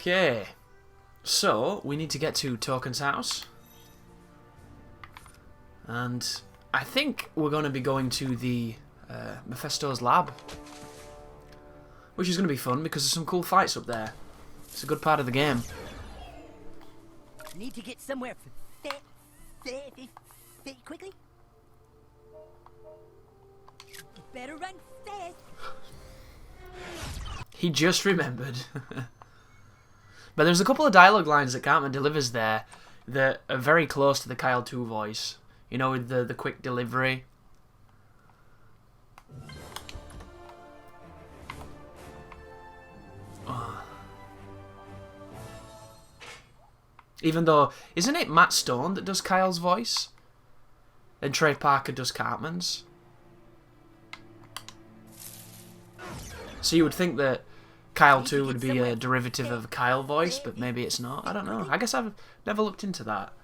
Okay. So, we need to get to Token's house. And I think we're going to be going to the Mephesto's lab. Which is going to be fun because there's some cool fights up there. It's a good part of the game. Need to get somewhere quickly. Better run fast. He just remembered. But there's a couple of dialogue lines that Cartman delivers there that are very close to the Kyle 2 voice. You know, with the quick delivery. Even though, isn't it Matt Stone that does Kyle's voice? And Trey Parker does Cartman's? So you would think that Kyle 2 would be a derivative of Kyle voice, but maybe it's not. I don't know. I guess I've never looked into that.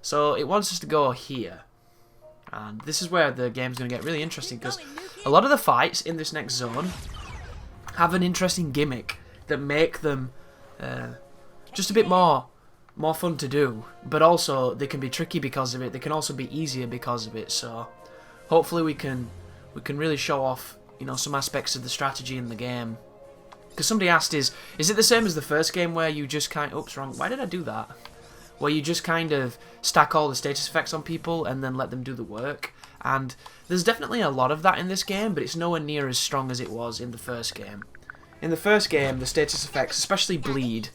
So it wants us to go here. And this is where the game's going to get really interesting, because a lot of the fights in this next zone have an interesting gimmick that make them just a bit more fun to do, but also they can be tricky because of it. They can also be easier because of it. So hopefully we can really show off, you know, some aspects of the strategy in the game. Because somebody asked, is it the same as the first game where you just kind of... Oops, wrong. Why did I do that? Where you just kind of stack all the status effects on people and then let them do the work. And there's definitely a lot of that in this game, but it's nowhere near as strong as it was in the first game. In the first game, the status effects, especially bleed,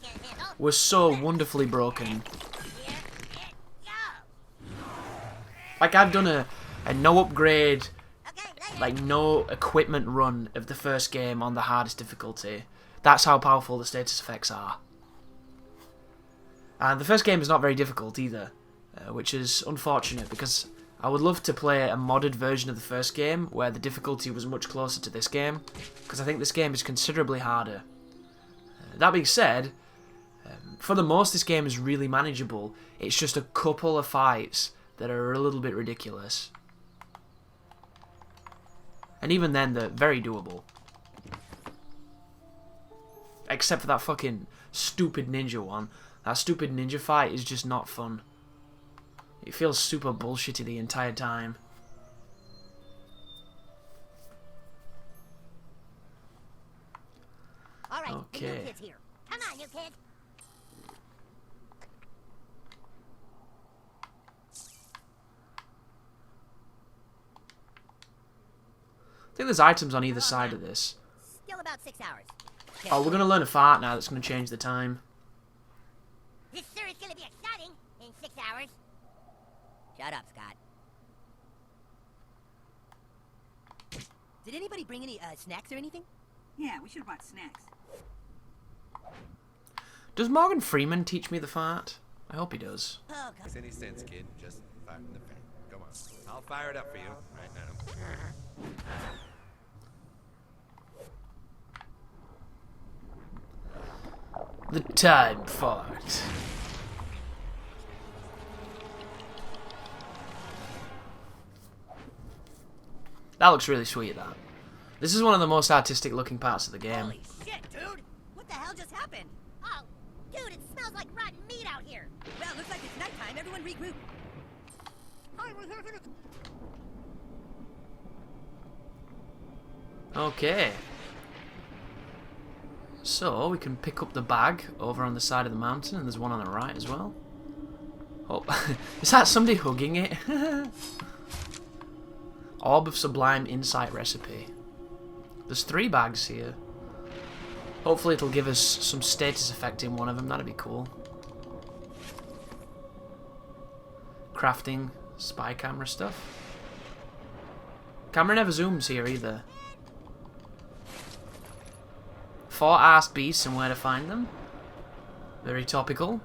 were so wonderfully broken. Like, I've done a no upgrade, like no equipment run of the first game on the hardest difficulty. That's how powerful the status effects are. And the first game is not very difficult either, which is unfortunate because I would love to play a modded version of the first game where the difficulty was much closer to this game, because I think this game is considerably harder. That being said, for the most this game is really manageable. It's just a couple of fights that are a little bit ridiculous. And even then, they're very doable. Except for that fucking stupid ninja one. That stupid ninja fight is just not fun. It feels super bullshitty the entire time. All right, okay. the new kid's here. Come on, new kid. I think there's items on either side of this. Still about 6 hours. Oh, we're going to learn a fart now that's going to change the time. This sure is going to be exciting in 6 hours. Shut up, Scott. Did anybody bring any snacks or anything? Yeah, we should have bought snacks. Does Morgan Freeman teach me the fart? I hope he does. Oh, God. Makes any sense, kid? Just fire in the fan. Come on. I'll fire it up for you right now. The time fart. That looks really sweet, that. This is one of the most artistic looking parts of the game. Holy shit, dude! What the hell just happened? Oh, dude, it smells like rotten meat out here. Well, looks like it's nighttime. Everyone regroup. Okay. So, we can pick up the bag over on the side of the mountain, and there's one on the right as well. Oh, is that somebody hugging it? Orb of Sublime Insight Recipe. There's 3 bags here. Hopefully it'll give us some status effect in one of them, that'd be cool. Crafting, spy camera stuff. Camera never zooms here either. 4 asked beasts and where to find them. Very topical.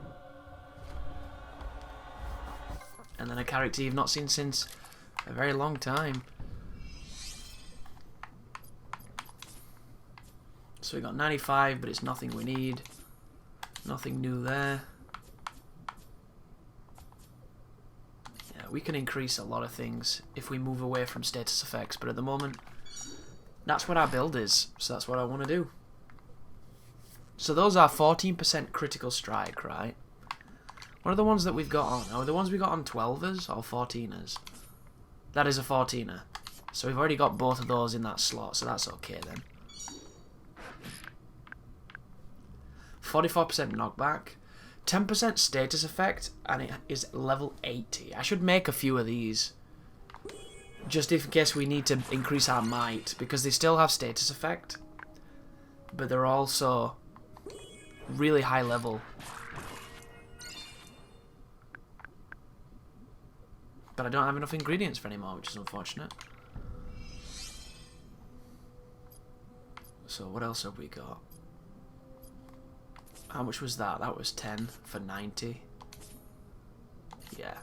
And then a character you've not seen since a very long time. So we got 95, but it's nothing we need. Nothing new there. Yeah, we can increase a lot of things if we move away from status effects, but at the moment, that's what our build is, so that's what I want to do. So those are 14% critical strike, right? What are the ones that we've got on? Are the ones we got on 12ers or 14ers? That is a 14er. So we've already got both of those in that slot, so that's okay then. 44% knockback. 10% status effect, and it is level 80. I should make a few of these. Just in case we need to increase our might, because they still have status effect. But they're also really high level. But I don't have enough ingredients for anymore, which is unfortunate. So what else have we got? How much was that? That was 10 for 90. Yeah.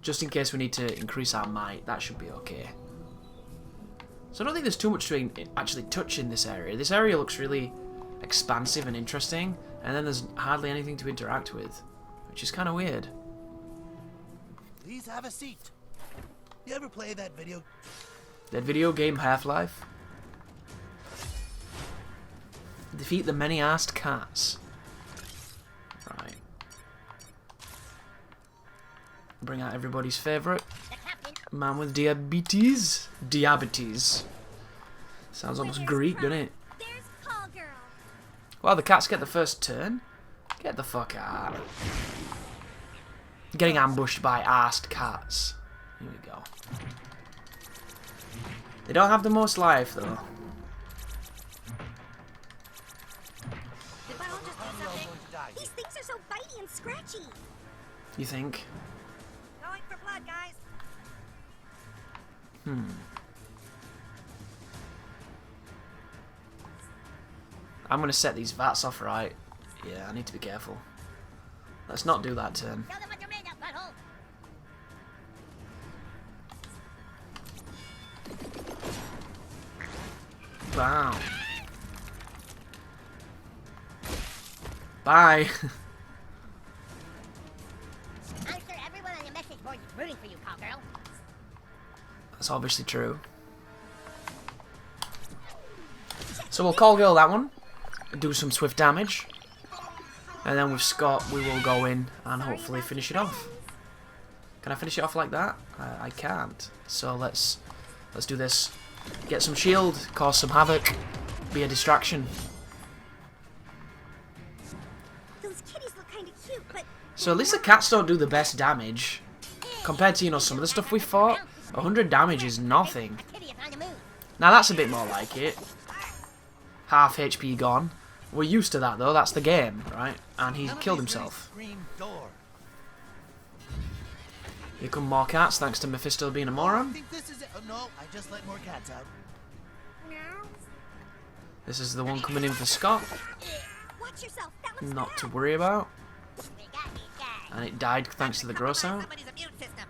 Just in case we need to increase our might, that should be okay. So I don't think there's too much to actually touch in this area. This area looks really expansive and interesting, and then there's hardly anything to interact with, which is kind of weird. Please have a seat. You ever play that video? That video game Half-Life? Defeat the many-arsed cats. Right. Bring out everybody's favourite. Man with diabetes. Diabetes. Sounds almost Greek, doesn't it? There's Call Girl. Well, the cats get the first turn. Get the fuck out. Getting ambushed by arsed cats. Here we go. They don't have the most life, though. Did Butthole just do something? These things are so bitey and scratchy. You think? Going for blood, guys. I'm gonna set these vats off right. Yeah, I need to be careful. Let's not do that turn. Tell them what you're made of, Butthole. Bam. Bye. I'm sure everyone on your message board is rooting for you, Call Girl. That's obviously true. So we'll call girl that one. Do some swift damage. And then with Scott, we will go in and hopefully finish it off. Can I finish it off like that? I can't. So let's do this. Get some shield, cause some havoc, be a distraction. Those kitties look kind of cute, but So at least the cats don't do the best damage. Compared to, you know, some of the stuff we fought. 100 damage is nothing. kitty is on the move. Now that's a bit more like it. Half HP gone. We're used to that though, that's the game, right? And he killed himself. Here come more cats, thanks to Mephesto being a I moron. think this is it. Oh, no, I just let more cats out. This is the one coming in for Scott. Watch yourself. That looks Not bad. to worry about. We got these guys. And it died thanks to the gross out. Somebody's immune system.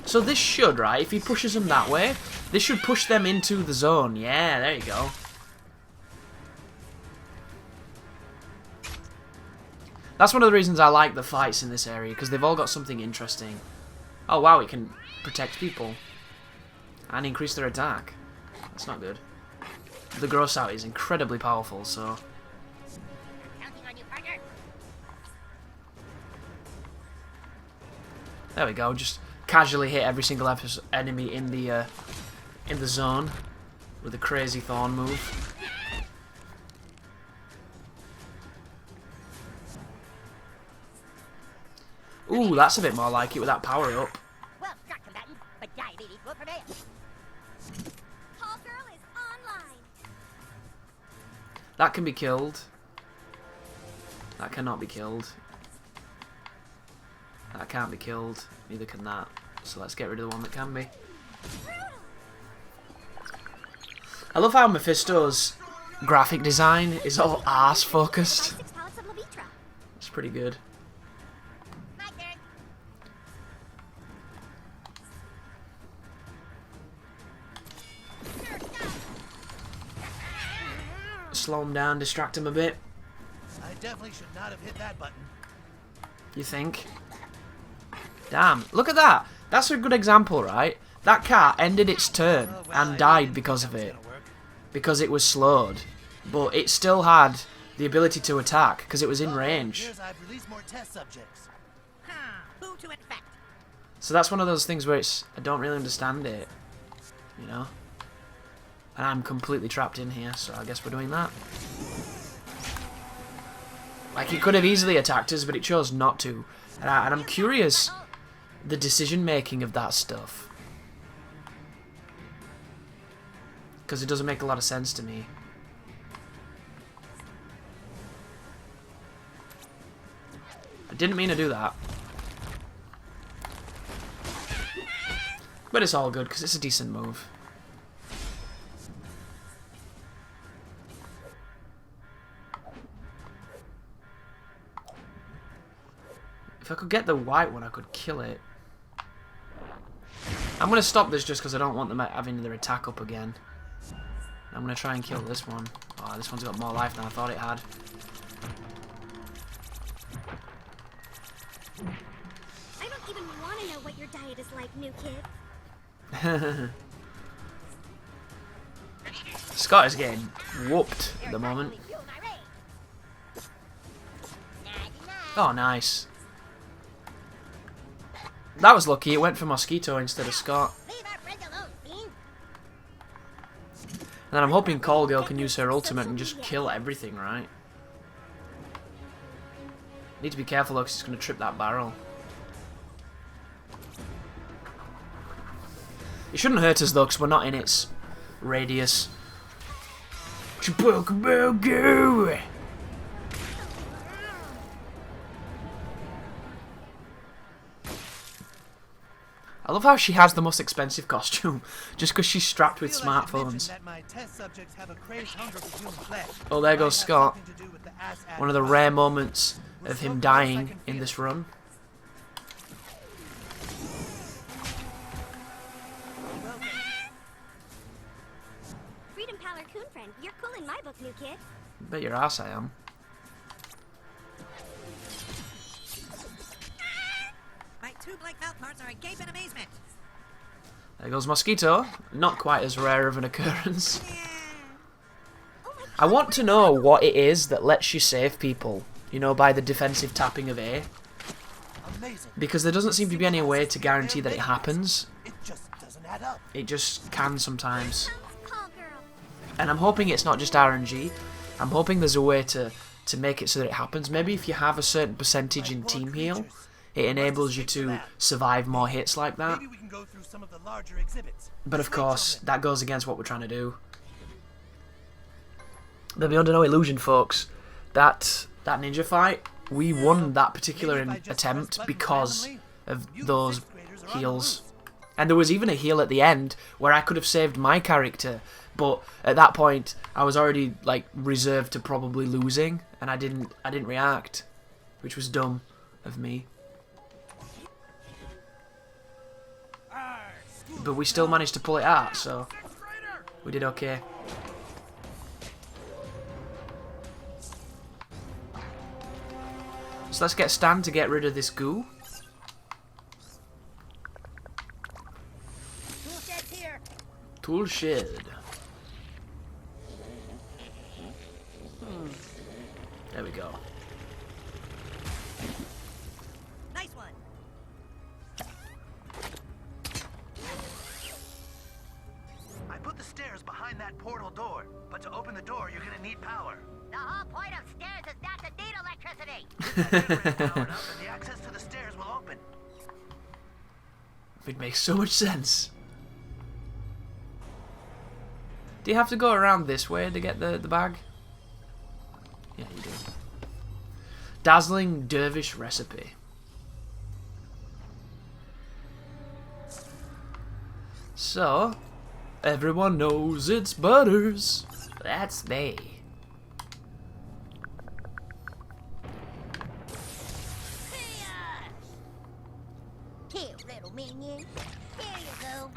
So this should, right, if he pushes them that way, this should push them into the zone. Yeah, there you go. That's one of the reasons I like the fights in this area, because they've all got something interesting. Oh wow, it can protect people. And increase their attack. That's not good. The gross out is incredibly powerful, so... Counting on you, partner. There we go, just casually hit every single enemy in the zone with a crazy thorn move. Ooh, that's a bit more like it with that power up. Well struck, combatant, but diabetes will prevail. Call Girl is online. That can be killed. That cannot be killed. That can't be killed. Neither can that. So let's get rid of the one that can be. I love how Mephisto's graphic design is all arse focused. 6 pallets of Levitra. It's pretty good. My turn. Slow him down, distract him a bit. I definitely should not have hit that button. You think? Damn, look at that. That's a good example, right? That cat ended its turn and died because of it. because it was slowed, but it still had the ability to attack because it was in range. Here's I've released more test subjects. Who to infect? So that's one of those things where it's I don't really understand it, you know. And I'm completely trapped in here, so I guess we're doing that. Like, it could have easily attacked us, but it chose not to. And I'm curious the decision-making of that stuff. Because it doesn't make a lot of sense to me. I didn't mean to do that. But it's all good, because it's a decent move. If I could get the white one, I could kill it. I'm going to stop this just because I don't want them having their attack up again. I'm going to try and kill this one. Oh, this one's got more life than I thought it had. I don't even want to know what your diet is like, new kid. Scott is getting whooped at the moment. Oh, nice. That was lucky. It went for Mosquito instead of Scott. And then I'm hoping Call Girl can use her ultimate and just kill everything, right? Need to be careful though, because it's going to trip that barrel. It shouldn't hurt us though, because we're not in its radius. Chibooka. I love how she has the most expensive costume, just because she's strapped with smartphones. Oh, there goes Scott. One of the rare moments of him dying in this run. Freedom Pallor Coon friend, you're cool in my book, new kid. Bet your ass I am. My two black mouthparts are agape in amazement. There goes Mosquito. Not quite as rare of an occurrence. I want to know what it is that lets you save people, you know, by the defensive tapping of A. Because there doesn't seem to be any way to guarantee that it happens. It just doesn't add up. It just can sometimes. Call girl. And I'm hoping it's not just RNG. I'm hoping there's a way to make it so that it happens. Maybe if you have a certain percentage in team heal, it enables you to survive more hits like that. Maybe we can go through some of the larger exhibits. But of course, that goes against what we're trying to do. But be under no illusion, folks, that ninja fight, we won that particular attempt because of those heals. And there was even a heal at the end where I could have saved my character, but at that point I was already like reserved to probably losing, and I didn't react, which was dumb of me. But we still managed to pull it out, so we did okay. So let's get Stan to get rid of this goo. Tool shed. There we go. Nice one. I put the stairs behind that portal door, but to open the door, you're gonna need power. The whole point of stairs is not to need electricity. Power up, and the access to the stairs will open. It makes so much sense. Do you have to go around this way to get the bag? Yeah, you do. Dazzling Dervish recipe. So, everyone knows it's Butters. That's me. Here, little minion. Here you go.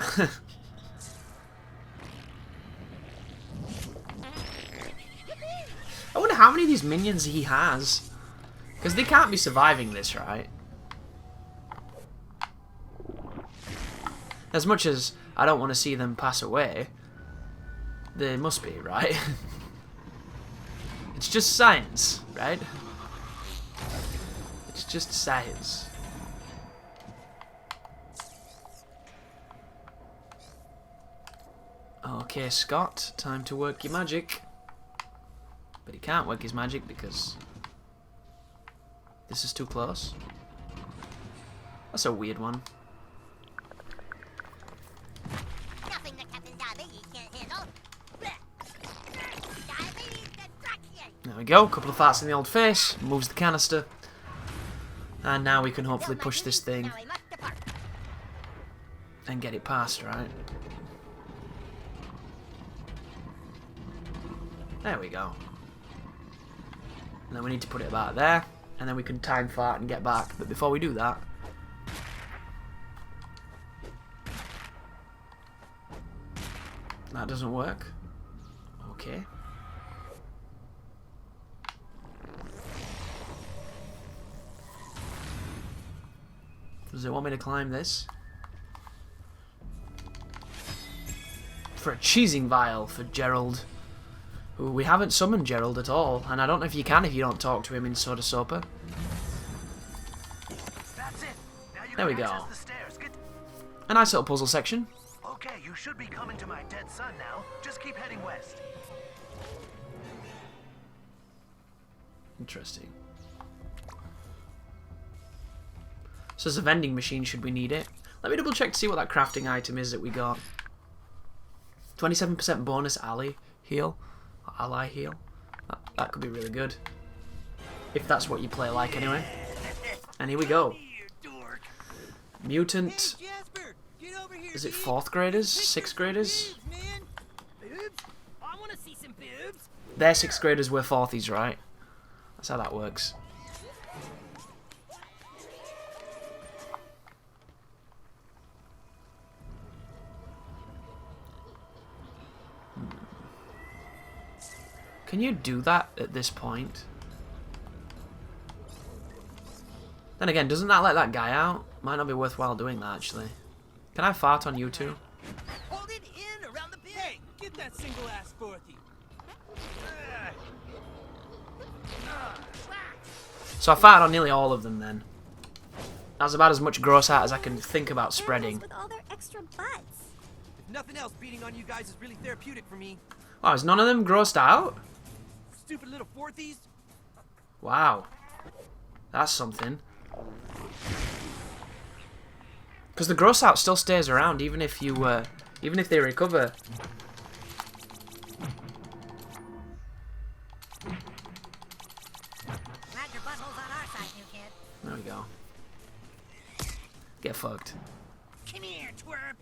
I wonder how many of these minions he has. Because they can't be surviving this, right? As much as I don't want to see them pass away. There must be, right? It's just science, right? It's just science. Okay, Scott, time to work your magic. But he can't work his magic because this is too close. That's a weird one. Nothing that Captain Diabetes can't handle. Diabetes destruction. There we go, couple of farts in the old face, moves the canister. And now we can hopefully push this thing Now we must depart. and get it past, right? There we go. And then we need to put it about there, and then we can time fart and get back. But before we do that, that doesn't work. Okay. Does it want me to climb this? For a cheesing vial for Gerald. Ooh, we haven't summoned Gerald at all, and I don't know if you can if you don't talk to him in Soda Sopa. That's it. Now you There we can go. access the stairs. Get... A nice little puzzle section. Okay, you should be coming to my dead son now. Just keep heading west. Interesting. So there's a vending machine should we need it. Let me double check to see what that crafting item is that we got. 27% bonus ally heal. Ally heal. That could be really good. If that's what you play like anyway. And here we go. Mutant. Jasper, get over here. Is it 4th graders? 6th graders? Boobs, man. Boobs? I want to see some boobs. They're 6th graders, we're 4thies, right? That's how that works. Can you do that at this point? Then again, doesn't that let that guy out? Might not be worthwhile doing that, actually. Can I fart on you two? Hold it in around the bit. Hey, get that single ass forthy. So I farted on nearly all of them then. That's about as much gross out as I can think about spreading. With all their extra butts. If nothing else, beating on you guys is really therapeutic for me. Oh, is none of them grossed out? Stupid little fourthies. Wow. That's something. Because the gross out still stays around even if you, even if they recover. Glad your butthole's on our side, new kid. There we go. Get fucked. Come here, twerp.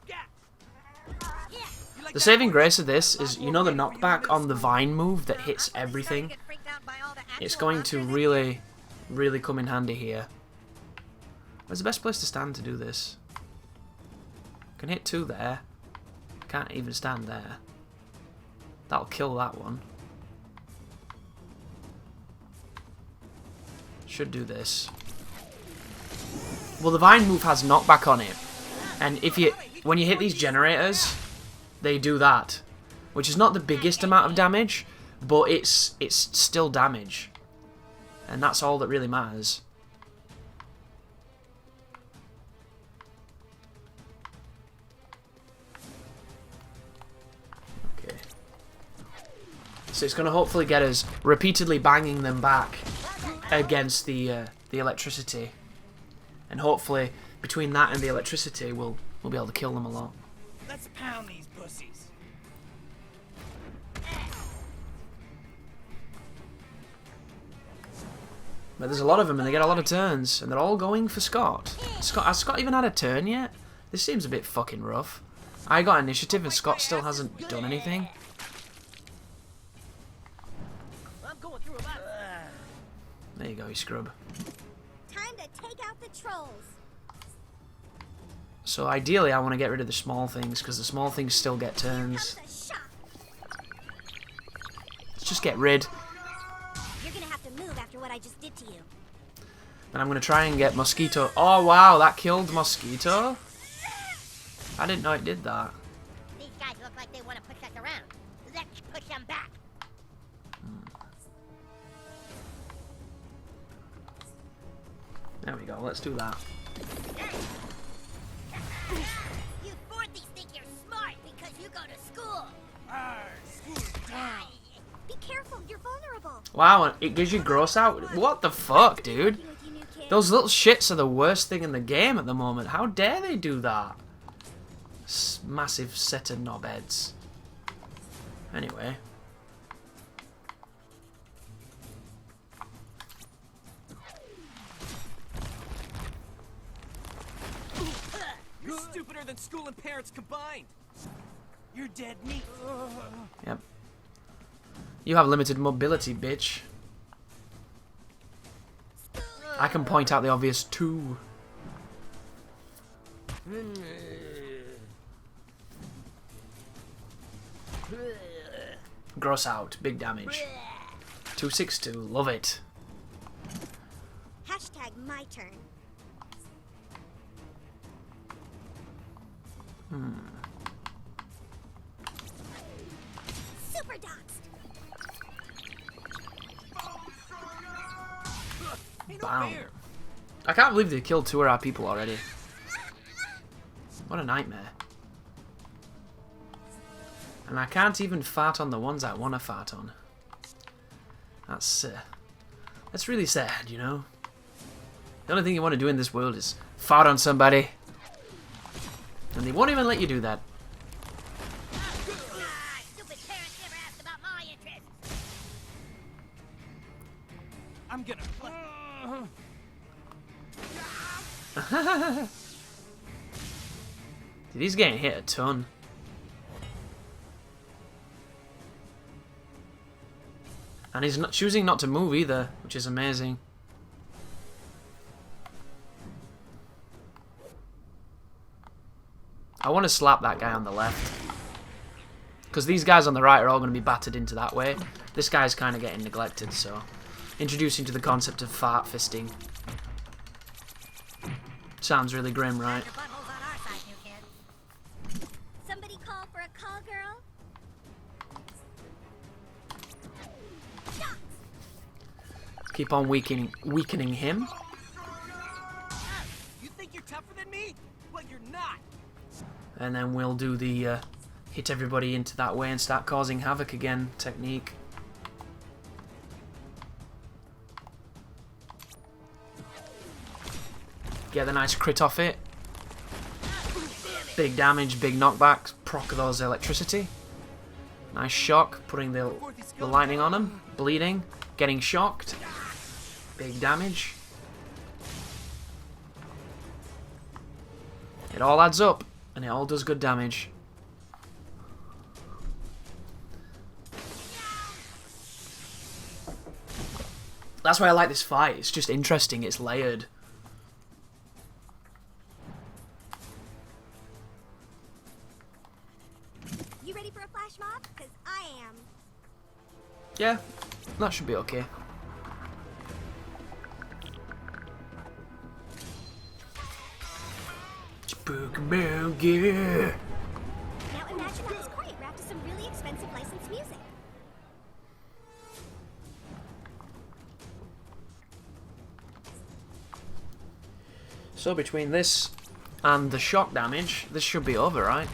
Yeah. Yeah. You like The that saving voice? grace of this is, you know the knockback on the vine move that hits everything? Get freaked out by all the It's actual going to monsters. really, really come in handy here. Where's the best place to stand to do this? Can hit 2 there. Can't even stand there. That'll kill that one. Should do this. Well, the vine move has knockback on it, and if you, when you hit these generators, they do that, which is not the biggest amount of damage, but it's still damage, and that's all that really matters. Okay. So it's going to hopefully get us repeatedly banging them back against the electricity, and hopefully between that and the electricity, we'll be able to kill them a lot. Let's pound these pussies. But there's a lot of them, and they get a lot of turns, and they're all going for Scott. Has Scott even had a turn yet? This seems a bit fucking rough. I got initiative, and Scott still hasn't done anything. I'm going through a lot. There you go, you scrub. Time to take out the trolls. So ideally, I want to get rid of the small things, because the small things still get turns. Comes a shock. Let's just get rid. You're gonna have to move after what I just did to you. And I'm going to try and get Mosquito. Oh, wow, that killed Mosquito? I didn't know it did that. These guys look like they want to push us around. Let's push them back. There we go. Let's do that. You fourthies think you're smart because you go to school. Be careful, you're vulnerable. Wow, it gives you gross out. What the fuck, dude? Working with you, new kid. Those little shits are the worst thing in the game at the moment. How dare they do that? Massive set of knobheads. Anyway. You're stupider than school and parents combined. You're dead meat. Yep. You have limited mobility, bitch. I can point out the obvious too. Gross out. Big damage. 262. Love it. Hashtag my turn. Super doxed. Ain't no Bam. fair. I can't believe they killed 2 of our people already. What a nightmare. And I can't even fart on the ones I want to fart on. That's really sad, you know? The only thing you want to do in this world is fart on somebody. And they won't even let you do that. Stupid parents never asked about my interests. I'm gonna play. Dude, he's getting hit a ton. And he's not choosing not to move either, which is amazing. I want to slap that guy on the left. Because these guys on the right are all going to be battered into that way. This guy's kind of getting neglected, so... Introducing to the concept of fart fisting. Sounds really grim, right? Your butthole's on our side, new kid. Somebody call for a call girl. Keep on weakening him. You think you're tougher than me? Well, you're not. And then we'll do the hit everybody into that way and start causing havoc again technique. Get the nice crit off it. Big damage, big knockback, proc those electricity. Nice shock, putting the lightning on him. Bleeding, getting shocked. Big damage. It all adds up, and it all does good damage. That's why I like this fight. It's just interesting. It's layered. You ready for a flash mob? Because I am. Yeah, that should be okay. Boogie. Now imagine that was great wrapped to some really expensive licensed music. So between this and the shock damage, this should be over, right?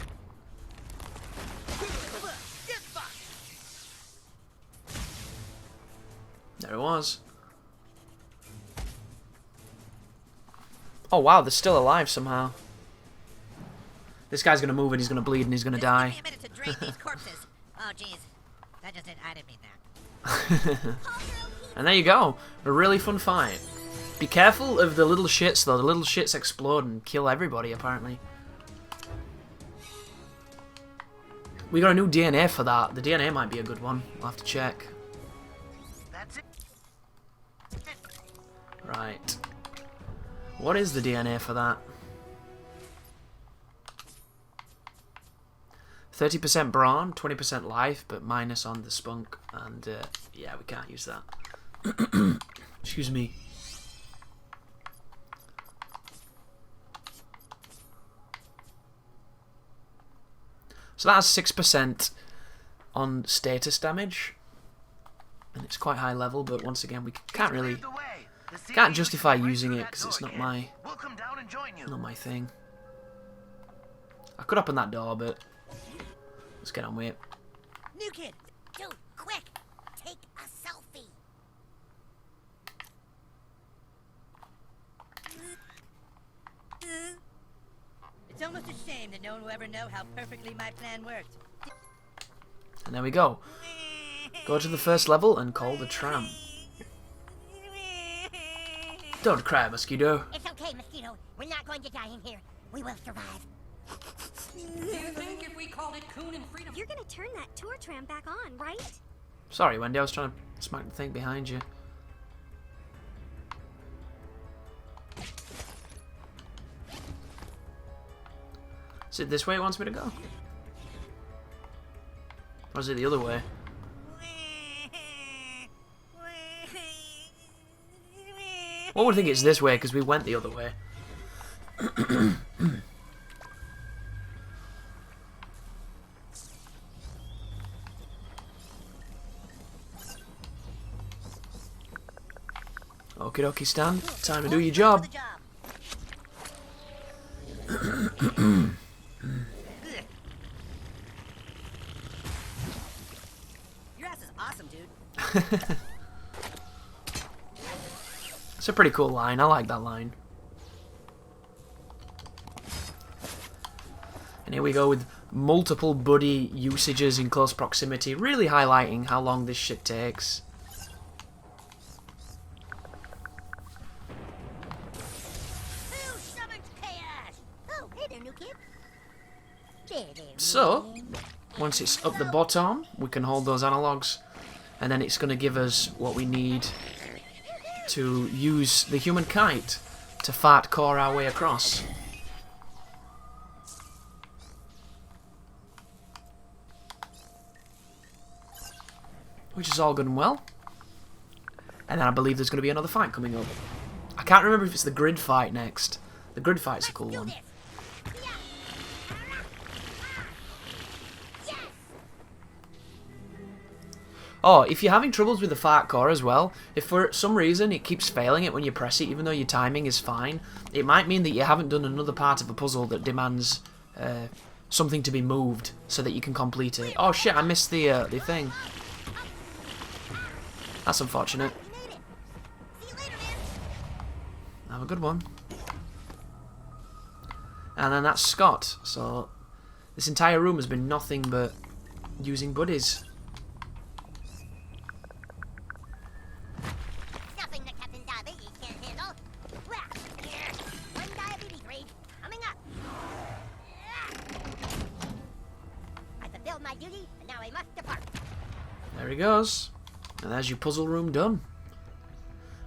There it was. Oh wow, they're still alive somehow. This guy's gonna move and he's gonna bleed and he's gonna Just give die. me a minute to drain these corpses. Oh, jeez. I didn't mean that. And there you go. A really fun fight. Be careful of the little shits though. The little shits explode and kill everybody apparently. We got a new DNA for that. The DNA might be a good one. I'll have to check. That's it. Right. What is the DNA for that? 30% brawn, 20% life, but minus on the spunk. And yeah, we can't use that. Excuse me. So that has 6% on status damage. And it's quite high level, but once again, we can't really... Can't justify using it because it's not my... Not my thing. I could open that door, but... Let's get on with it. New kid, dude, quick, take a selfie. It's almost a shame that no one will ever know how perfectly my plan worked. And there we go. Go to the first level and call the tram. Don't cry, Mosquito. It's okay, Mosquito. We're not going to die in here. We will survive. Do you think if we called it Coon and Freedom? You're gonna turn that tour tram back on, right? Sorry, Wendy, I was trying to smack the thing behind you. Is it this way it wants me to go? Or is it the other way? One would think it's this way because we went the other way. Okie dokie, Stan. Time to do your job. Your ass is awesome, dude. It's a pretty cool line. I like that line. And here we go with multiple buddy usages in close proximity, really highlighting how long this shit takes. Who summoned chaos? Oh, hey there, new kid. So, once it's up the bottom, we can hold those analogs, and then it's going to give us what we need to use the human kite to fart core our way across. Which is all good and well. And then I believe there's going to be another fight coming up. I can't remember if it's the grid fight next. The grid fight's a cool one. Oh, if you're having troubles with the fart core as well, if for some reason it keeps failing it when you press it, even though your timing is fine, it might mean that you haven't done another part of a puzzle that demands something to be moved so that you can complete it. Oh shit, I missed the thing. That's unfortunate. Have a good one. And then that's Scott. So this entire room has been nothing but using buddies. Nothing that Captain Diabetes can't handle. Well, here, one diabetes rage coming up. I fulfilled my duty, and now I must depart. There he goes. And there's your puzzle room done.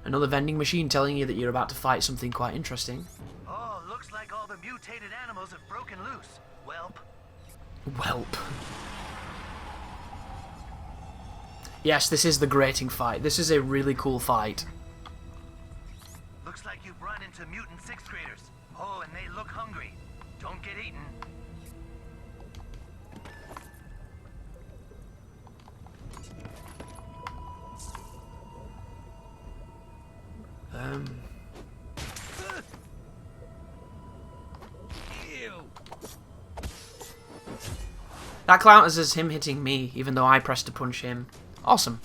Another vending machine telling you that you're about to fight something quite interesting. Oh, looks like all the mutated animals have broken loose. Welp. Welp. Yes, this is the grating fight. This is a really cool fight. Looks like you've run into mutant sixth graders. Oh, and they look hungry. Don't get eaten. Ew. That counts as him hitting me, even though I pressed to punch him. Awesome.